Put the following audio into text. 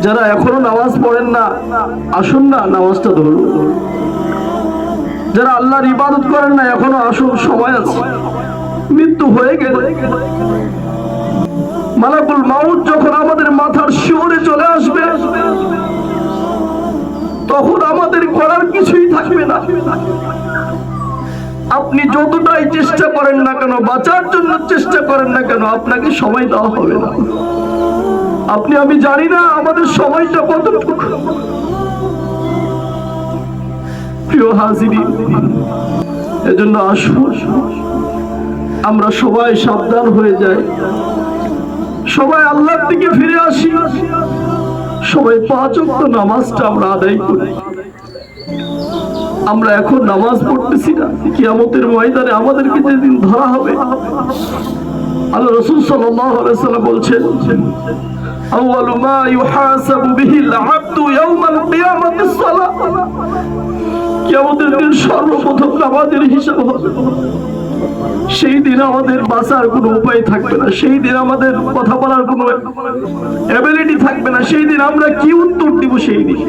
যারা এখনো নামাজ পড়েন না, আসুন না নামাজটা ধরুন। যারা আল্লাহর ইবাদত করেন না, এখনো আসুন, সময় আছে। মৃত্যু হয়ে গেলে মালাকুল মাউত যখন আমাদের মাথার শিওরে চলে আসবে, তখন আমাদের করার কিছুই থাকবে না। আপনি যতটাই চেষ্টা করেন না কেন, বাঁচার জন্য চেষ্টা করেন না কেন, আপনাকে সময় দেওয়া হবে না। আপনি আমি জানি না আমাদের সময়টা কতটুকু। প্রিয় হাজিরিন, এজন্য আসুন আমরা সবাই সাবধান হয়ে যাই, সবাই আল্লাহর দিকে ফিরে আসি, সবাই 5 ওয়াক্ত নামাজটা আমরা আদায় করি। আমরা এখন নামাজ পড়তেছি না, কিয়ামতের ময়দানে আমাদেরকে যেদিন ধরা হবে, আল্লাহ রাসূল সাল্লাল্লাহু আলাইহি ওয়াসাল্লাম বলছেন, আউয়ালু মা ইউহাসাবু বিহিল আবদু ইয়াওমাল কিয়ামাতিস সালাহ। কিয়ামতের দিন সর্বপ্রথম নামাজের হিসাব হবে। সেই দিন আমাদের বাঁচার কোনো উপায় থাকবে না, সেই দিন আমাদের কথা বলার কোনো এবিলিটি থাকবে না, সেই দিন আমরা কি উত্তর দিব সেই দিন।